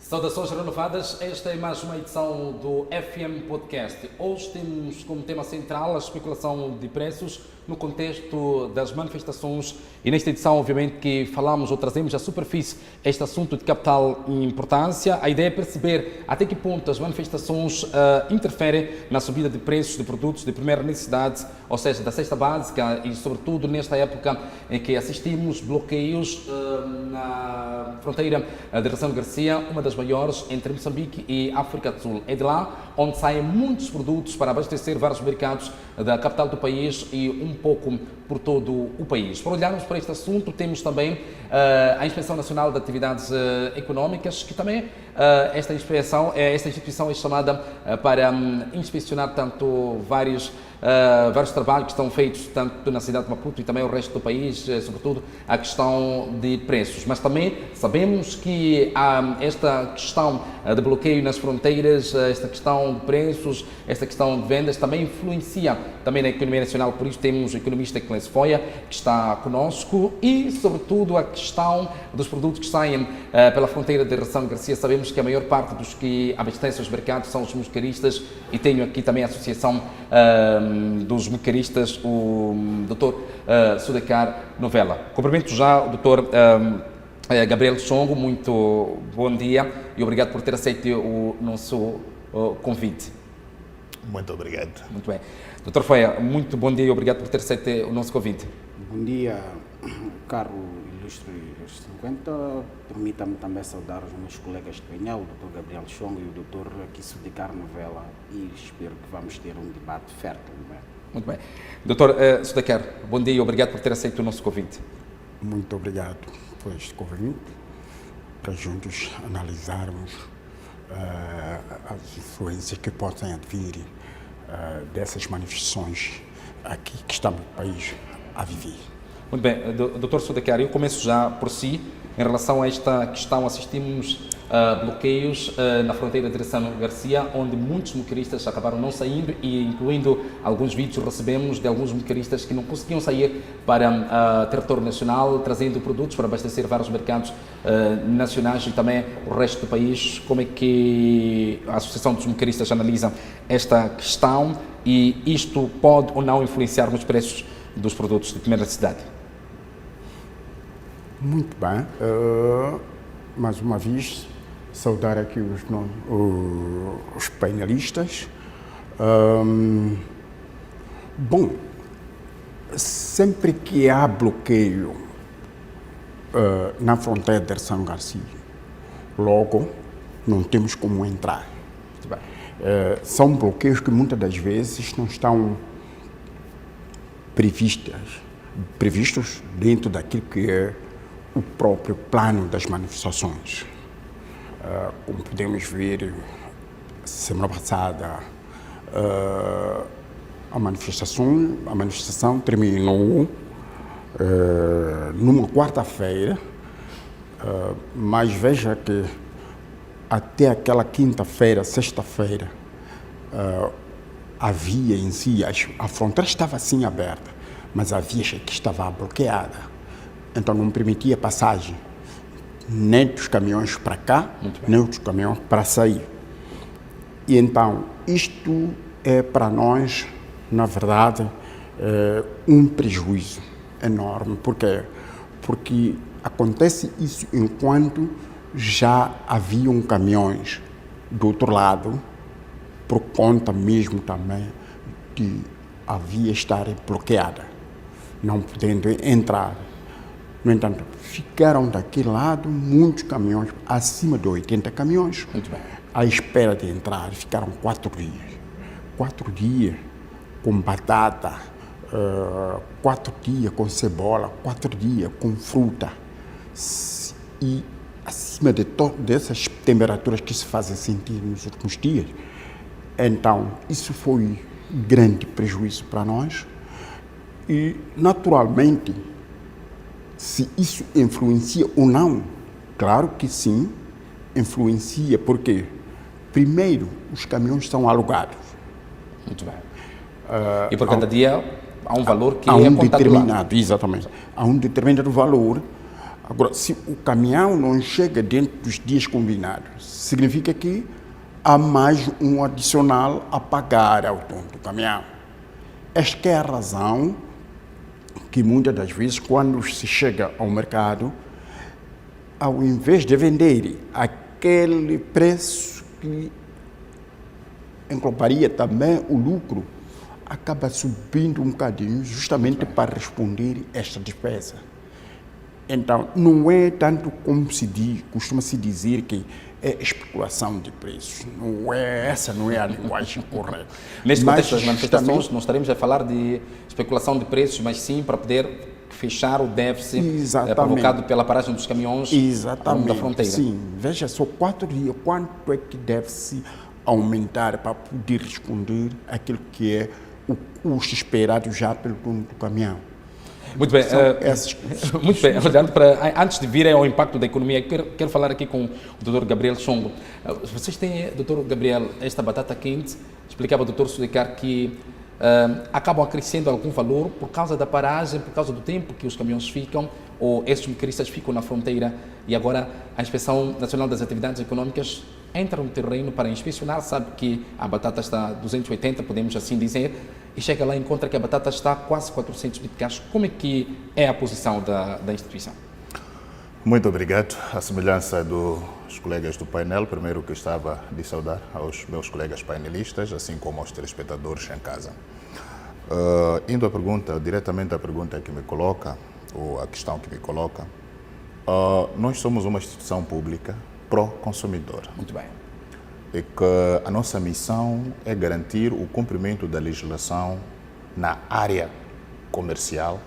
Saudações renovadas, esta é mais uma edição do FM Podcast. Hoje temos como tema central a especulação de preços no contexto das manifestações e nesta edição, obviamente, que falamos ou trazemos à superfície este assunto de capital importância. A ideia é perceber até que ponto as manifestações interferem na subida de preços de produtos de primeira necessidade, ou seja, da cesta básica e, sobretudo, nesta época em que assistimos bloqueios na fronteira de Ressão Garcia, uma das maiores entre Moçambique e África do Sul. É de lá onde saem muitos produtos para abastecer vários mercados da capital do país e um pouco por todo o país. Para olharmos para este assunto, temos também a Inspeção Nacional de Atividades Económicas, que também esta instituição é chamada para inspecionar tanto vários trabalhos que estão feitos tanto na cidade de Maputo e também o resto do país, sobretudo a questão de preços. Mas também sabemos que esta questão de bloqueio nas fronteiras, esta questão de preços, esta questão de vendas também influencia também na economia nacional. Por isso temos o economista Clésio Foia, que está conosco, e sobretudo a questão dos produtos que saem pela fronteira de Ressão Garcia. Sabemos que a maior parte dos que abastecem os mercados são os mocaristas, e tenho aqui também a associação dos mocaristas, o Dr. Sudecar Novella. Cumprimento já o Dr. Gabriel Chongo, muito bom dia e obrigado por ter aceito o nosso convite. Muito obrigado. Muito bem. Dr. Foia, muito bom dia e obrigado por ter aceito o nosso convite. Bom dia, caro ilustre 50. Permita-me também saudar os meus colegas de painel, o Dr. Gabriel Chongo e o Dr. Sudecar Novella, e espero que vamos ter um debate fértil. Muito bem. Dr. Sudecar, bom dia e obrigado por ter aceito o nosso convite. Muito obrigado por este convite, para juntos analisarmos as influências que possam advir dessas manifestações aqui que estamos no país a viver. Muito bem, Dr. Sudecar, eu começo já por si. Em relação a esta questão, assistimos bloqueios na fronteira de Ressão Garcia, onde muitos mocaristas acabaram não saindo, e incluindo alguns vídeos recebemos de alguns mocaristas que não conseguiam sair para território nacional, trazendo produtos para abastecer vários mercados nacionais e também o resto do país. Como é que a Associação dos Mocaristas analisa esta questão e isto pode ou não influenciar nos preços dos produtos de primeira necessidade? Muito bem. Mais uma vez, saudar aqui os painelistas. Bom, sempre que há bloqueio na fronteira de Ressão Garcia, logo não temos como entrar. São bloqueios que muitas das vezes não estão previstos dentro daquilo que é o próprio plano das manifestações. Como podemos ver, semana passada a manifestação terminou numa quarta-feira, mas veja que até aquela quinta-feira, sexta-feira, havia em si, a fronteira estava assim aberta, mas a via que estava bloqueada. Então não permitia passagem nem dos caminhões para cá, nem dos caminhões para sair. E então isto é para nós, na verdade, um prejuízo enorme. Por quê? Porque acontece isso enquanto já haviam caminhões do outro lado, por conta mesmo também de a via estar bloqueada, não podendo entrar. No entanto, ficaram daquele lado muitos caminhões, acima de 80 caminhões, à espera de entrar. Ficaram 4 dias. 4 dias com batata, 4 dias com cebola, 4 dias com fruta. E acima dessas temperaturas que se fazem sentir nos últimos dias. Então, isso foi grande prejuízo para nós. E, naturalmente, se isso influencia ou não, claro que sim, influencia, porque, primeiro, os caminhões são alugados. Muito bem. E por cada dia há um valor que há é um contado determinado, lá. Exatamente. Há um determinado valor Agora, se o caminhão não chega dentro dos dias combinados, significa que há mais um adicional a pagar ao dono do caminhão. Esta é a razão que muitas das vezes, quando se chega ao mercado, ao invés de vender aquele preço que englobaria também o lucro, acaba subindo um bocadinho justamente para responder esta despesa. Então, não é tanto como se diz, costuma-se dizer que é especulação de preços. Essa não é a linguagem correta. Neste contexto das manifestações, justamente, não estaremos a falar de especulação de preços, mas sim para poder fechar o déficit provocado pela paragem dos caminhões ao longo da fronteira. Sim, veja só, 4 dias, quanto é que deve-se aumentar para poder responder àquilo que é o custo esperado já pelo dono do caminhão? Muito bem, muito bem. Olhando para, antes de vir ao impacto da economia, quero falar aqui com o Dr. Gabriel Chongo. Vocês têm, Dr. Gabriel, esta batata quente, explicava o Dr. Sudicar que acabam acrescendo algum valor por causa da paragem, por causa do tempo que os caminhões ficam, ou esses motoristas ficam na fronteira, e agora a Inspeção Nacional das Atividades Econômicas entra no terreno para inspecionar, sabe que a batata está a 280, podemos assim dizer, e chega lá e encontra que a batata está a quase 400 meticais. Como é que é a posição da instituição? Muito obrigado. A semelhança dos colegas do painel, primeiro que estava de saudar aos meus colegas painelistas, assim como aos telespectadores em casa. Indo à pergunta, diretamente à pergunta que me coloca, ou a questão que me coloca, nós somos uma instituição pública pró-consumidor. Muito bem. E que a nossa missão é garantir o cumprimento da legislação na área comercial,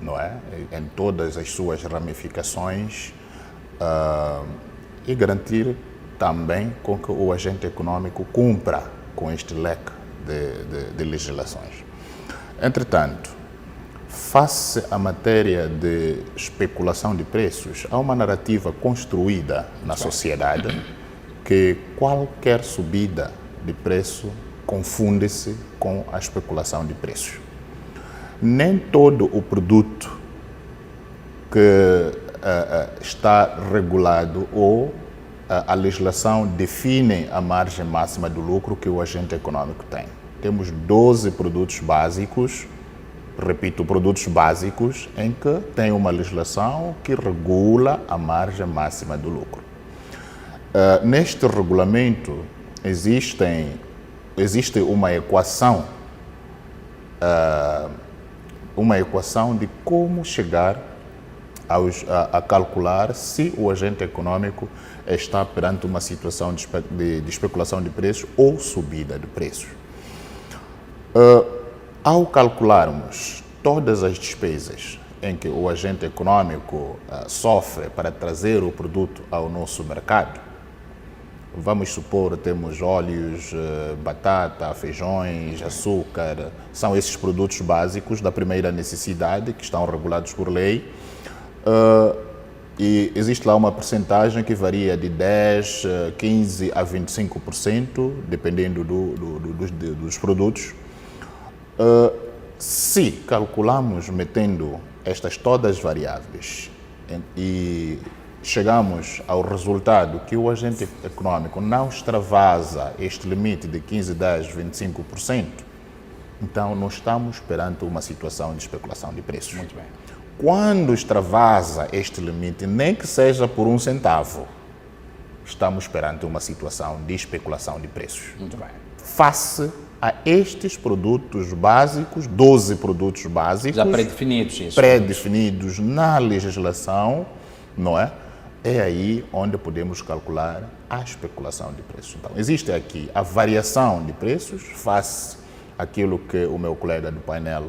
não é? Em todas as suas ramificações, e garantir também com que o agente econômico cumpra com este leque de legislações. Entretanto, face à matéria de especulação de preços, há uma narrativa construída na sociedade que qualquer subida de preço confunde-se com a especulação de preços. Nem todo o produto que está regulado ou a legislação define a margem máxima do lucro que o agente econômico tem. Temos 12 produtos básicos, repito, produtos básicos, em que tem uma legislação que regula a margem máxima do lucro. Neste regulamento existe uma equação de como chegar a calcular se o agente econômico está perante uma situação de especulação de preços ou subida de preços. Ao calcularmos todas as despesas em que o agente econômico sofre para trazer o produto ao nosso mercado, vamos supor, temos óleos, batata, feijões, açúcar, são esses produtos básicos da primeira necessidade que estão regulados por lei, e existe lá uma percentagem que varia de 10, 15 a 25%, dependendo dos produtos. Se calculamos metendo estas todas as variáveis e chegamos ao resultado que o agente econômico não extravasa este limite de 15, 10, 25%, então não estamos perante uma situação de especulação de preços. Muito bem. Quando extravasa este limite, nem que seja por 1 centavo, estamos perante uma situação de especulação de preços. Muito bem. Face a estes produtos básicos, 12 produtos básicos, já pré-definidos, isso. Pré-definidos na legislação, não é? É aí onde podemos calcular a especulação de preços. Então, existe aqui a variação de preços face àquilo que o meu colega do painel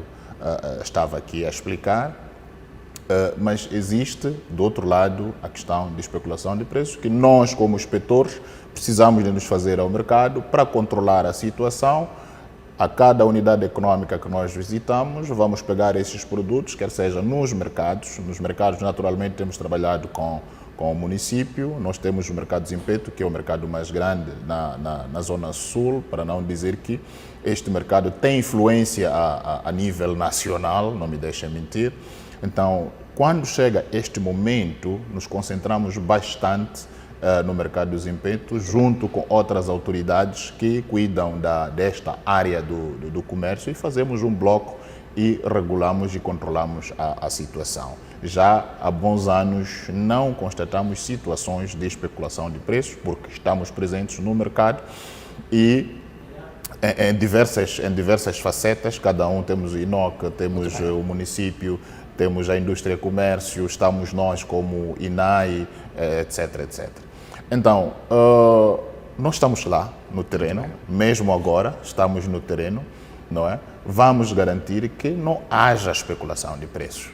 estava aqui a explicar, mas existe, do outro lado, a questão de especulação de preços, que nós, como inspetores, precisamos de nos fazer ao mercado para controlar a situação. A cada unidade econômica que nós visitamos, vamos pegar esses produtos, quer seja nos mercados. Nos mercados, naturalmente, temos trabalhado com o município. Nós temos o mercado Zimpeto, que é o mercado mais grande na Zona Sul, para não dizer que este mercado tem influência a nível nacional, não me deixem mentir. Então, quando chega este momento, nos concentramos bastante no mercado dos impetos, junto com outras autoridades que cuidam desta área do comércio, e fazemos um bloco e regulamos e controlamos a situação. Já há bons anos não constatamos situações de especulação de preços, porque estamos presentes no mercado e em diversas facetas, cada um temos o INOC, temos o município, temos a indústria e comércio, estamos nós como INAI, etc, etc. Então, nós estamos lá no terreno, mesmo agora estamos no terreno, não é? Vamos garantir que não haja especulação de preços.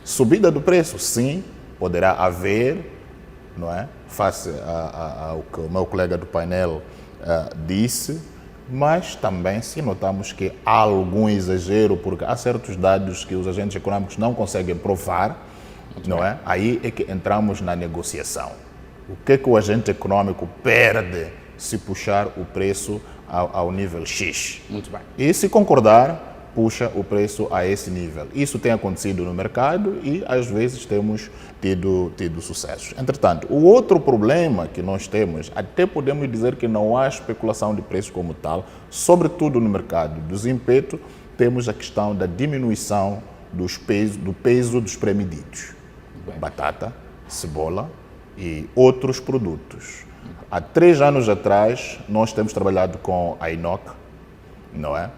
Subida do preço, sim, poderá haver, não é? Face ao que o meu colega do painel disse, mas também se notamos que há algum exagero, porque há certos dados que os agentes econômicos não conseguem provar, não é? Aí é que entramos na negociação. O que é que o agente econômico perde se puxar o preço ao nível X? Muito bem. E se concordar, puxa o preço a esse nível. Isso tem acontecido no mercado e às vezes temos tido sucessos. Entretanto, o outro problema que nós temos, até podemos dizer que não há especulação de preços como tal, sobretudo no mercado dos impetos, temos a questão da diminuição do peso dos pré-medidos. Batata, cebola e outros produtos. Há 3 anos atrás, nós temos trabalhado com a INOC, não é?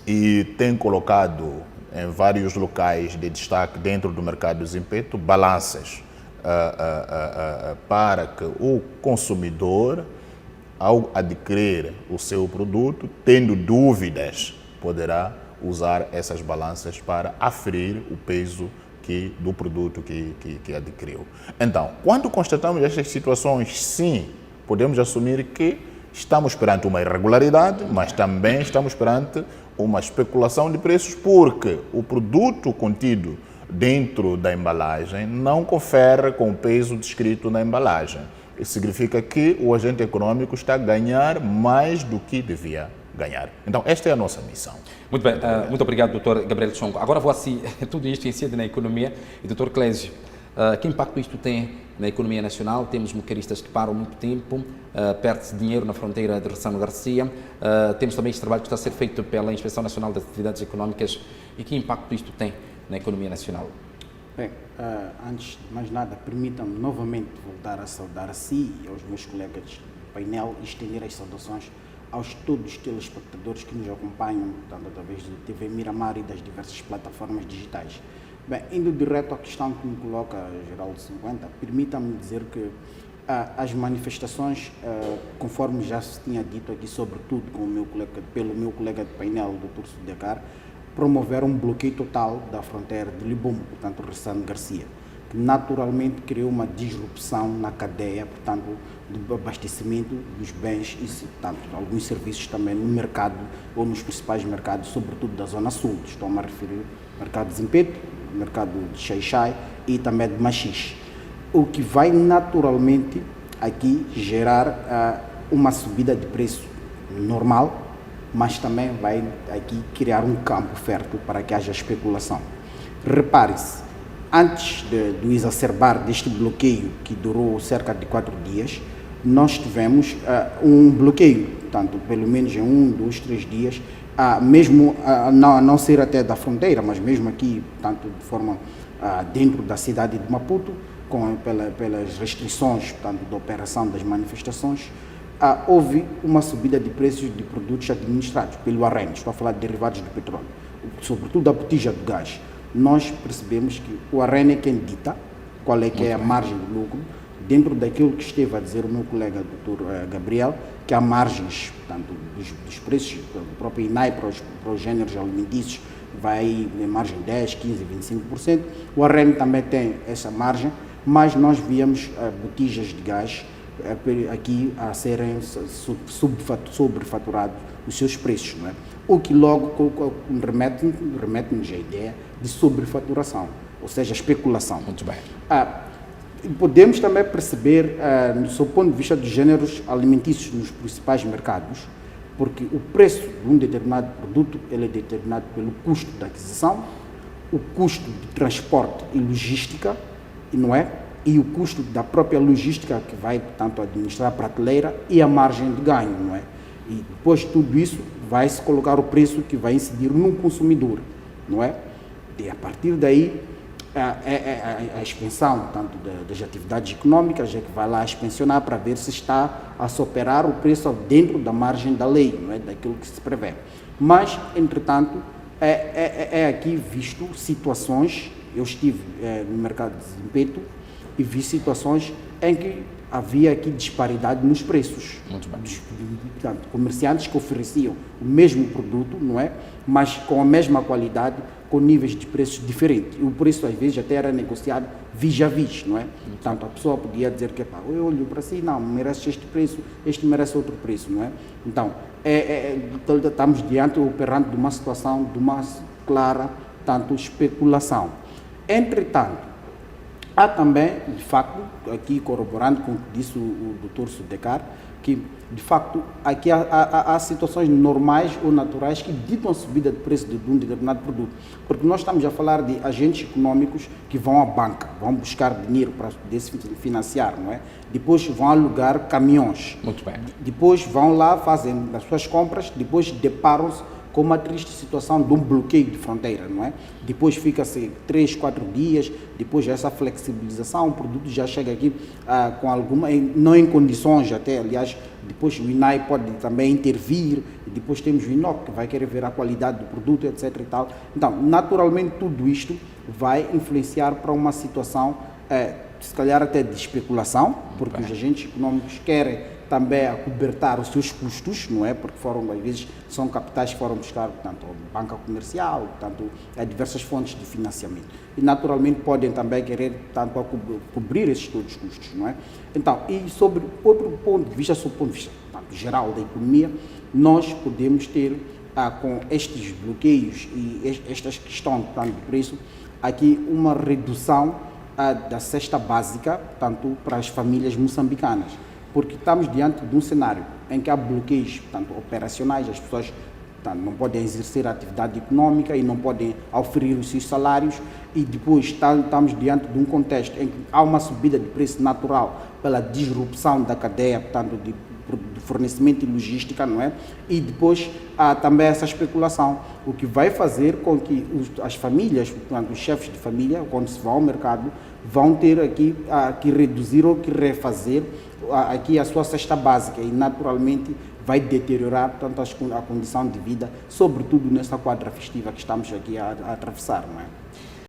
E tem colocado em vários locais de destaque dentro do mercado dos impetos balanças para que o consumidor, ao adquirir o seu produto, tendo dúvidas, poderá usar essas balanças para aferir o peso do produto que adquiriu. Então, quando constatamos estas situações, sim, podemos assumir que estamos perante uma irregularidade, mas também estamos perante uma especulação de preços, porque o produto contido dentro da embalagem não confere com o peso descrito na embalagem. Isso significa que o agente econômico está a ganhar mais do que devia ganhar. Então, esta é a nossa missão. Muito bem, muito obrigado, Dr. Gabriel Chongo. Agora vou assim, tudo isto incide na economia. E, Dr. Clésio, que impacto isto tem na economia nacional? Temos motoristas que param muito tempo, perde-se dinheiro na fronteira de Ressano Garcia, temos também este trabalho que está a ser feito pela Inspeção Nacional das Atividades Económicas. E que impacto isto tem na economia nacional? Bem, antes de mais nada, permitam-me novamente voltar a saudar a si e aos meus colegas do painel e estender as saudações aos todos os telespectadores que nos acompanham, portanto, através do TV Miramar e das diversas plataformas digitais. Bem, indo direto à questão que me coloca Geraldo 50, permita-me dizer que as manifestações, conforme já se tinha dito aqui, sobretudo pelo meu colega de painel, o Dr. Sudecar, promoveram um bloqueio total da fronteira de Libumbo, portanto, Ressano Garcia, que naturalmente criou uma disrupção na cadeia, portanto, do abastecimento dos bens e, portanto, alguns serviços também no mercado ou nos principais mercados, sobretudo da Zona Sul. Estou-me a referir ao mercado de Zimpeto, mercado de Xai-Xai e também de Machixe. O que vai naturalmente aqui gerar uma subida de preço normal, mas também vai aqui criar um campo fértil para que haja especulação. Repare-se, antes do exacerbar deste bloqueio, que durou cerca de 4 dias, nós tivemos um bloqueio, portanto, pelo menos em 1, 2, 3 dias, mesmo a não ser até da fronteira, mas mesmo aqui, portanto, de forma dentro da cidade de Maputo, pelas restrições, portanto, da operação das manifestações, houve uma subida de preços de produtos administrados pelo AREN, estou a falar de derivados do petróleo, sobretudo da botija do gás. Nós percebemos que o AREN é quem dita qual é que é a margem de lucro, dentro daquilo que esteve a dizer o meu colega Dr. Gabriel, que há margens, portanto, dos preços do próprio INAI para os géneros alimentícios, vai em margem 10, 15, 25%. O AREN também tem essa margem, mas nós víamos botijas de gás aqui a serem sobrefaturados os seus preços, não é? O que logo remete-nos à ideia de sobrefaturação, ou seja, especulação. Muito bem. Podemos também perceber, do seu ponto de vista dos géneros alimentícios nos principais mercados, porque o preço de um determinado produto ele é determinado pelo custo da aquisição, o custo de transporte e logística, não é? E o custo da própria logística que vai, portanto, administrar a prateleira e a margem de ganho, não é? E depois de tudo isso, vai-se colocar o preço que vai incidir no consumidor, não é? E a partir daí, a expansão, tanto das atividades econômicas, é que vai lá expansionar para ver se está a superar o preço dentro da margem da lei, não é? Daquilo que se prevê. Mas, entretanto, é aqui visto situações, eu estive no mercado de Zimpeto e vi situações em que havia aqui disparidade nos preços. Muito bem. Portanto, comerciantes que ofereciam o mesmo produto, não é? Mas com a mesma qualidade, com níveis de preços diferentes. E o preço, às vezes, até era negociado vis a vis, não é? Portanto, a pessoa podia dizer que, pá, eu olho para si, não, merece este preço, este merece outro preço, não é? Então, estamos diante ou perante de uma situação, de uma clara, tanto, especulação. Entretanto, há também, de facto, aqui corroborando com o que disse o Dr. Sudecar, que, de facto, aqui há situações normais ou naturais que ditam a subida de preço de um determinado produto. Porque nós estamos a falar de agentes econômicos que vão à banca, vão buscar dinheiro para poder se financiar, não é? Depois vão alugar caminhões. Muito bem. Depois vão lá, fazem as suas compras, depois deparam-se com uma triste situação de um bloqueio de fronteira, não é? Depois fica-se 3, 4 dias, depois essa flexibilização, o produto já chega aqui com alguma, não em condições até, aliás, depois o INAI pode também intervir, e depois temos o INOC que vai querer ver a qualidade do produto, etc. e tal. Então, naturalmente, tudo isto vai influenciar para uma situação, se calhar até de especulação, porque os agentes econômicos querem também acobertar os seus custos, não é? Porque foram, às vezes, são capitais que foram buscar, portanto, banca comercial, portanto, diversas fontes de financiamento. E, naturalmente, podem também querer, tanto, cobrir esses todos os custos, não é? Então, e sobre outro ponto de vista, sob o ponto de vista, portanto, geral da economia, nós podemos ter, com estes bloqueios e estas questões, portanto, de preço, aqui uma redução da cesta básica, tanto para as famílias moçambicanas. Porque estamos diante de um cenário em que há bloqueios, portanto, operacionais, as pessoas, portanto, não podem exercer a atividade econômica e não podem oferir os seus salários, e depois estamos diante de um contexto em que há uma subida de preço natural pela disrupção da cadeia, portanto, de fornecimento e logística, não é? E depois há também essa especulação, o que vai fazer com que as famílias, portanto, os chefes de família, quando se vão ao mercado, vão ter aqui que reduzir ou que refazer aqui a sua cesta básica, e naturalmente vai deteriorar, portanto, a condição de vida, sobretudo nessa quadra festiva que estamos aqui a atravessar, não é?